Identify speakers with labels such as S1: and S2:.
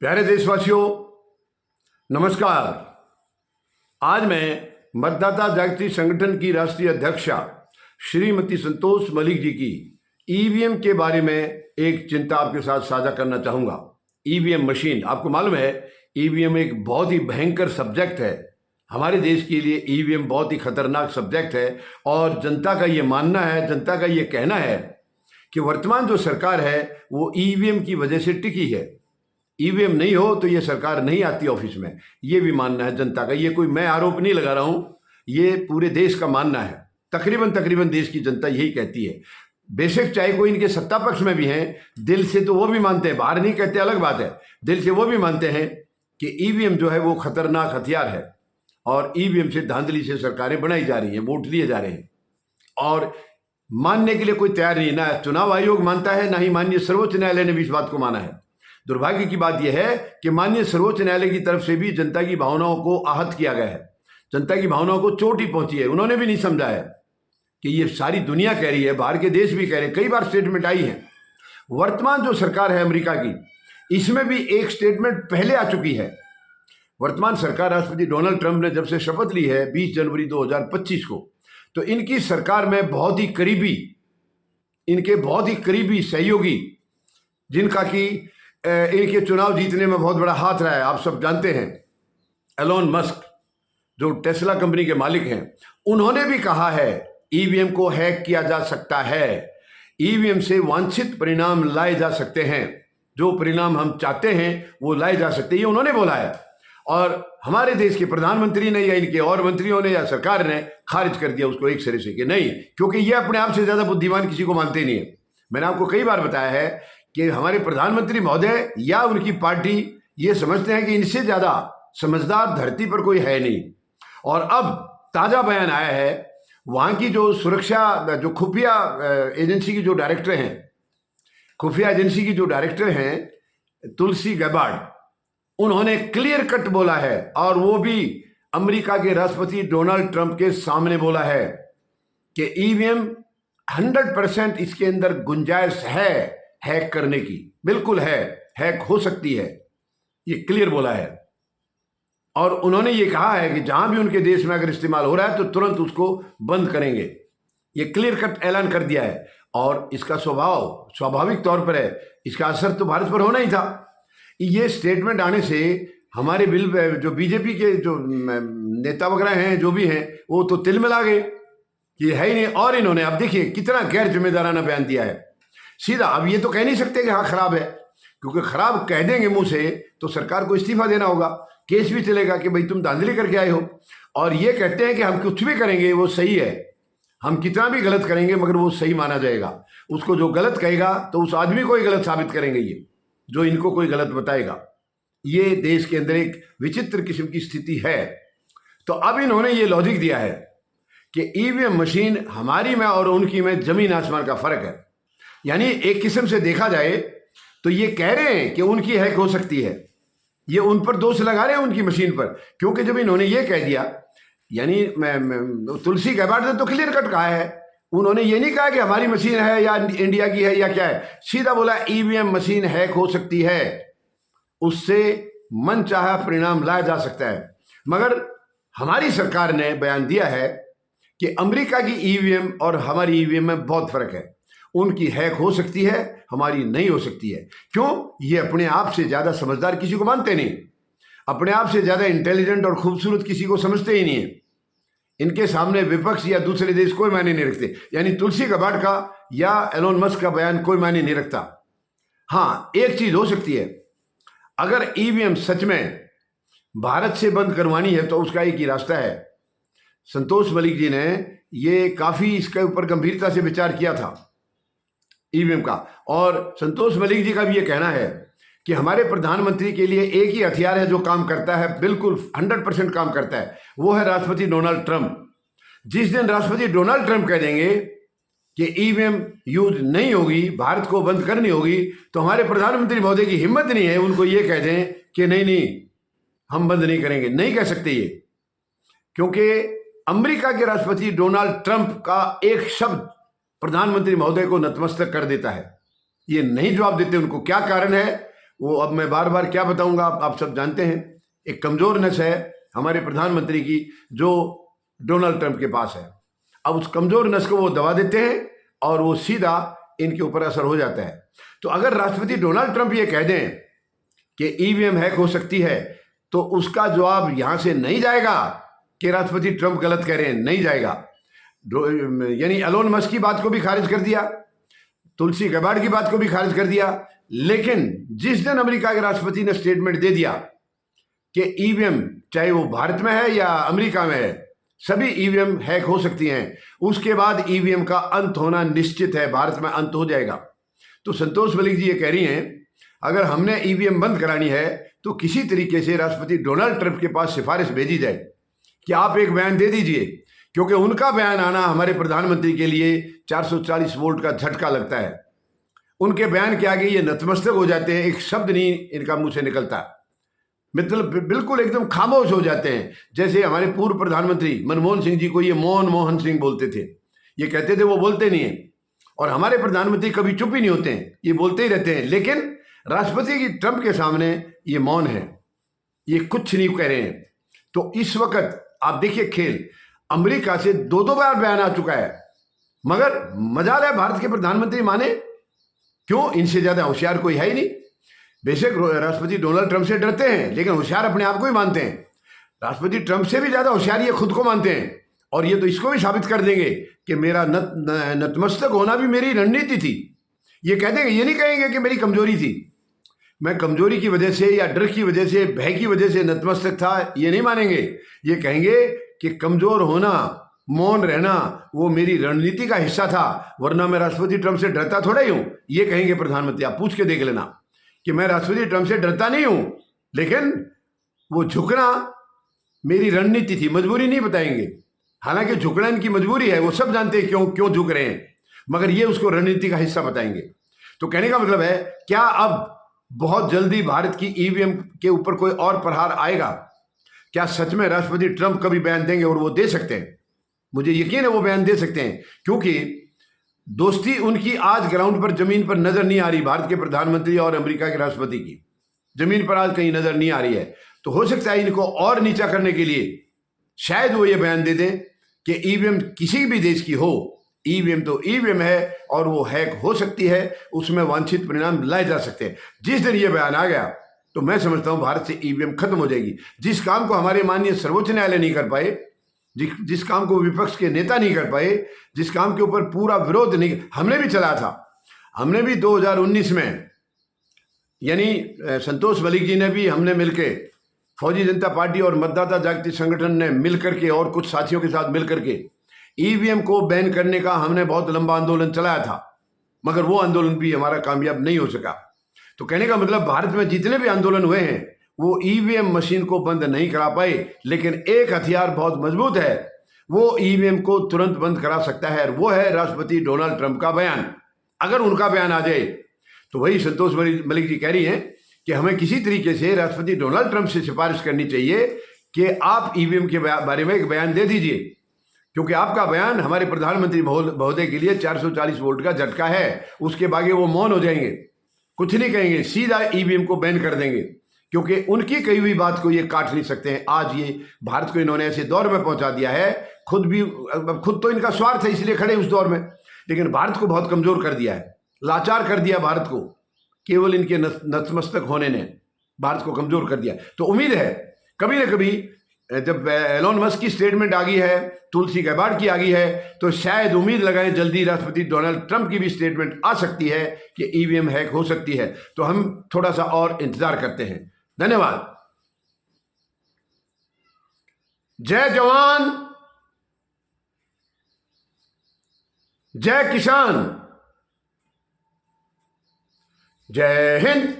S1: प्यारे देशवासियों, नमस्कार। आज मैं मतदाता जागृति संगठन की राष्ट्रीय अध्यक्षा श्रीमती संतोष मलिक जी की ईवीएम के बारे में एक चिंता आपके साथ साझा करना चाहूँगा। ईवीएम मशीन, आपको मालूम है ईवीएम एक बहुत ही भयंकर सब्जेक्ट है। हमारे देश के लिए ईवीएम बहुत ही खतरनाक सब्जेक्ट है और जनता का ये मानना है, जनता का ये कहना है कि वर्तमान जो सरकार है वो ईवीएम की वजह से टिकी है। ईवीएम नहीं हो तो ये सरकार नहीं आती ऑफिस में, ये भी मानना है जनता का। ये कोई मैं आरोप नहीं लगा रहा हूँ, ये पूरे देश का मानना है। तकरीबन देश की जनता यही कहती है। बेशक चाहे कोई इनके सत्ता पक्ष में भी हैं, दिल से तो वो भी मानते हैं, बाहर नहीं कहते, अलग बात है। दिल से वो भी मानते हैं कि ईवीएम जो है वो खतरनाक हथियार है और ईवीएम से धांधली से सरकारें बनाई जा रही हैं, वोट लिए जा रहे हैं। और मानने के लिए कोई तैयार नहीं, ना चुनाव आयोग मानता है, ना ही माननीय सर्वोच्च न्यायालय ने भी इस बात को माना है। दुर्भाग्य की बात यह है कि माननीय सर्वोच्च न्यायालय की तरफ से भी जनता की भावनाओं को आहत किया गया है, जनता की भावनाओं को चोट ही पहुंची है। उन्होंने भी नहीं समझा है कि ये सारी दुनिया कह रही है, बाहर के देश भी कह रहे हैं, कई बार स्टेटमेंट आई है। वर्तमान जो सरकार है अमेरिका की, इसमें भी एक स्टेटमेंट पहले आ चुकी है। वर्तमान सरकार, राष्ट्रपति डोनाल्ड ट्रंप ने जब से शपथ ली है 20 जनवरी 2025 को, तो इनकी सरकार में इनके बहुत ही करीबी सहयोगी, जिनका कि इनके चुनाव जीतने में बहुत बड़ा हाथ रहा है, आप सब जानते हैं, एलोन मस्क जो टेस्ला कंपनी के मालिक हैं, उन्होंने भी कहा है ईवीएम को हैक किया जा सकता है, ईवीएम से वांछित परिणाम लाए जा सकते हैं, जो परिणाम हम चाहते हैं वो लाए जा सकते हैं, ये उन्होंने बोला है। और हमारे देश के प्रधानमंत्री ने या इनके और मंत्रियों ने या सरकार ने खारिज कर दिया उसको एक सिरे से कि नहीं, क्योंकि ये अपने आप से ज़्यादा बुद्धिमान किसी को मानते नहीं है। मैंने आपको कई बार बताया है कि हमारे प्रधानमंत्री महोदय या उनकी पार्टी ये समझते हैं कि इनसे ज़्यादा समझदार धरती पर कोई है नहीं। और अब ताज़ा बयान आया है, वहाँ की जो सुरक्षा, जो खुफिया एजेंसी की जो डायरेक्टर हैं, खुफिया एजेंसी की जो डायरेक्टर हैं तुलसी गैबार्ड, उन्होंने क्लियर कट बोला है, और वो भी अमेरिका के राष्ट्रपति डोनाल्ड ट्रंप के सामने बोला है कि ईवीएम 100% इसके अंदर गुंजाइश है हैक करने की, बिल्कुल है, हैक हो सकती है, ये क्लियर बोला है। और उन्होंने ये कहा है कि जहां भी उनके देश में अगर इस्तेमाल हो रहा है तो तुरंत उसको बंद करेंगे, ये क्लियर कट ऐलान कर दिया है। और इसका स्वभाव स्वाभाविक तौर पर है, इसका असर तो भारत पर होना ही था। ये स्टेटमेंट आने से हमारे जो बीजेपी के जो नेता वगैरह हैं, जो भी हैं, वो तो तिलमिला गए कि है ही नहीं। और इन्होंने अब देखिए कितना गैर जिम्मेदाराना बयान दिया है सीधा। अब ये तो कह नहीं सकते कि हाँ खराब है, क्योंकि खराब कह देंगे मुंह से तो सरकार को इस्तीफा देना होगा, केस भी चलेगा कि भाई तुम धांधली करके आए हो। और ये कहते हैं कि हम कुछ भी करेंगे वो सही है, हम कितना भी गलत करेंगे मगर वो सही माना जाएगा। उसको जो गलत कहेगा तो उस आदमी को ही गलत साबित करेंगे ये, जो इनको कोई गलत बताएगा। ये देश के अंदर एक विचित्र किस्म की स्थिति है। तो अब इन्होंने ये लॉजिक दिया है कि ईवीएम मशीन हमारी में और उनकी में जमीन आसमान का फर्क है। यानी एक किस्म से देखा जाए तो ये कह रहे हैं कि उनकी हैक हो सकती है, ये उन पर दोष लगा रहे हैं उनकी मशीन पर, क्योंकि जब इन्होंने ये कह दिया, यानी तुलसी गैबार्ड ने तो क्लियर कट कहा है, उन्होंने ये नहीं कहा कि हमारी मशीन है या इंडिया की है या क्या है, सीधा बोला ईवीएम मशीन हैक हो सकती है, उससे मनचाहा परिणाम लाया जा सकता है। मगर हमारी सरकार ने बयान दिया है कि अमेरिका की ईवीएम और हमारी ईवीएम में बहुत फर्क है, उनकी हैक हो सकती है, हमारी नहीं हो सकती है। क्यों? ये अपने आप से ज़्यादा समझदार किसी को मानते नहीं, अपने आप से ज़्यादा इंटेलिजेंट और खूबसूरत किसी को समझते ही नहीं है। इनके सामने विपक्ष या दूसरे देश कोई मायने नहीं रखते। यानी तुलसी गैबार्ड का या एलोन मस्क का बयान कोई मायने नहीं रखता। हाँ, एक चीज़ हो सकती है, अगर ईवीएम सच में भारत से बंद करवानी है तो उसका एक ही रास्ता है। संतोष मलिक जी ने ये काफ़ी इसके ऊपर गंभीरता से विचार किया था ईवीएम का, और संतोष मलिक जी का भी ये कहना है कि हमारे प्रधानमंत्री के लिए एक ही हथियार है जो काम करता है, बिल्कुल 100% काम करता है, वो है राष्ट्रपति डोनाल्ड ट्रंप। जिस दिन राष्ट्रपति डोनाल्ड ट्रंप कह देंगे कि ईवीएम यूज नहीं होगी, भारत को बंद करनी होगी, तो हमारे प्रधानमंत्री महोदय की हिम्मत नहीं है उनको ये कह दें कि नहीं हम बंद नहीं करेंगे। नहीं कह सकते ये, क्योंकि अमेरिका के राष्ट्रपति डोनाल्ड ट्रंप का एक शब्द प्रधानमंत्री महोदय को नतमस्तक कर देता है। ये नहीं जवाब देते, उनको क्या कारण है वो अब मैं बार बार क्या बताऊंगा, आप सब जानते हैं। एक कमजोर नस है हमारे प्रधानमंत्री की जो डोनाल्ड ट्रंप के पास है। अब उस कमजोर नस को वो दबा देते हैं और वो सीधा इनके ऊपर असर हो जाता है। तो अगर राष्ट्रपति डोनाल्ड ट्रंप ये कह दें कि ईवीएम हैक हो सकती है, तो उसका जवाब यहां से नहीं जाएगा कि राष्ट्रपति ट्रंप गलत कह रहे हैं, नहीं जाएगा। यानी एलोन मस्क की बात को भी खारिज कर दिया, तुलसी गबार्ड की बात को भी खारिज कर दिया। लेकिन जिस दिन अमेरिका के राष्ट्रपति ने स्टेटमेंट दे दिया कि ईवीएम चाहे वो भारत में है या अमेरिका में है, सभी ईवीएम हैक हो सकती हैं, उसके बाद ईवीएम का अंत होना निश्चित है, भारत में अंत हो जाएगा। तो संतोष मलिक जी ये कह रही हैं अगर हमने ईवीएम बंद करानी है तो किसी तरीके से राष्ट्रपति डोनाल्ड ट्रंप के पास सिफारिश भेजी जाए कि आप एक बयान दे दीजिए, क्योंकि उनका बयान आना हमारे प्रधानमंत्री के लिए 440 वोल्ट का झटका लगता है। उनके बयान के आगे ये नतमस्तक हो जाते हैं, एक शब्द नहीं इनका मुंह से निकलता, मतलब बिल्कुल एकदम खामोश हो जाते हैं। जैसे हमारे पूर्व प्रधानमंत्री मनमोहन सिंह जी को ये मोहन सिंह बोलते थे, ये कहते थे वो बोलते नहीं है। और हमारे प्रधानमंत्री कभी चुप ही नहीं होते हैं, ये बोलते ही रहते हैं। लेकिन राष्ट्रपति की ट्रंप के सामने ये मौन है, ये कुछ नहीं कह रहे हैं। तो इस वक्त आप देखिए खेल, अमेरिका से दो बार बयान आ चुका है, मगर मजाल है भारत के प्रधानमंत्री माने क्यों? इनसे ज्यादा होशियार कोई है ही नहीं। बेशक राष्ट्रपति डोनाल्ड ट्रंप से डरते हैं, लेकिन होशियार अपने आप को ही मानते हैं। राष्ट्रपति ट्रंप से भी ज्यादा होशियार ये खुद को मानते हैं, और ये तो इसको भी साबित कर देंगे कि मेरा नतमस्तक होना भी मेरी रणनीति थी। ये कह देंगे, ये नहीं कहेंगे कि मेरी कमजोरी थी, मैं कमजोरी की वजह से या डर की वजह से, भय की वजह से नतमस्तक था, ये नहीं मानेंगे। ये कहेंगे कि कमजोर होना, मौन रहना वो मेरी रणनीति का हिस्सा था, वरना मैं राष्ट्रपति ट्रंप से डरता थोड़ा ही हूं। ये कहेंगे प्रधानमंत्री, आप पूछ के देख लेना कि मैं राष्ट्रपति ट्रंप से डरता नहीं हूं, लेकिन वो झुकना मेरी रणनीति थी, मजबूरी नहीं बताएंगे। हालांकि झुकना इनकी मजबूरी है, वो सब जानते हैं क्यों झुक रहे हैं, मगर ये उसको रणनीति का हिस्सा बताएंगे। तो कहने का मतलब है, क्या अब बहुत जल्दी भारत की ईवीएम के ऊपर कोई और प्रहार आएगा? क्या सच में राष्ट्रपति ट्रंप कभी बयान देंगे? और वो दे सकते हैं, मुझे यकीन है वो बयान दे सकते हैं, क्योंकि दोस्ती उनकी आज ग्राउंड पर, जमीन पर नजर नहीं आ रही। भारत के प्रधानमंत्री और अमेरिका के राष्ट्रपति की जमीन पर आज कहीं नजर नहीं आ रही है। तो हो सकता है इनको और नीचा करने के लिए शायद वो ये बयान दे दें कि ईवीएम किसी भी देश की हो, ईवीएम तो ईवीएम है और वो हैक हो सकती है, उसमें वांछित परिणाम लाए जा सकते हैं। जिस दिन ये बयान आ गया तो मैं समझता हूं भारत से ईवीएम खत्म हो जाएगी। जिस काम को हमारे माननीय सर्वोच्च न्यायालय नहीं कर पाए, जिस काम को विपक्ष के नेता नहीं कर पाए, जिस काम के ऊपर पूरा विरोध नहीं, हमने भी चलाया था। हमने भी 2019 में, यानी संतोष मलिक जी ने भी, हमने मिलके, फौजी जनता पार्टी और मतदाता जागृति संगठन ने मिलकर के और कुछ साथियों के साथ मिलकर के ईवीएम को बैन करने का हमने बहुत लंबा आंदोलन चलाया था, मगर वो आंदोलन भी हमारा कामयाब नहीं हो सका। तो कहने का मतलब भारत में जितने भी आंदोलन हुए हैं वो ईवीएम मशीन को बंद नहीं करा पाए, लेकिन एक हथियार बहुत मजबूत है, वो ईवीएम को तुरंत बंद करा सकता है, और वो है राष्ट्रपति डोनाल्ड ट्रंप का बयान। अगर उनका बयान आ जाए तो वही संतोष मलिक जी कह रही हैं कि हमें किसी तरीके से राष्ट्रपति डोनाल्ड ट्रंप से सिफारिश करनी चाहिए कि आप ईवीएम के बारे में एक बयान दे दीजिए, क्योंकि आपका बयान हमारे प्रधानमंत्री महोदय के लिए 440 वोल्ट का झटका है। उसके बागे वो मौन हो जाएंगे, कुछ नहीं कहेंगे, सीधा ईवीएम को बैन कर देंगे, क्योंकि उनकी कही हुई बात को ये काट नहीं सकते हैं। आज ये भारत को इन्होंने ऐसे दौर में पहुंचा दिया है, खुद तो इनका स्वार्थ है इसलिए खड़े उस दौर में, लेकिन भारत को बहुत कमजोर कर दिया है, लाचार कर दिया भारत को। केवल इनके नतमस्तक होने ने भारत को कमजोर कर दिया। तो उम्मीद है कभी ना कभी, जब एलोन मस्क की स्टेटमेंट आ गई है, तुलसी गबार्ड की आ गई है, तो शायद उम्मीद लगाएं जल्दी राष्ट्रपति डोनाल्ड ट्रंप की भी स्टेटमेंट आ सकती है कि ईवीएम हैक हो सकती है। तो हम थोड़ा सा और इंतजार करते हैं। धन्यवाद। जय जवान, जय किसान, जय हिंद।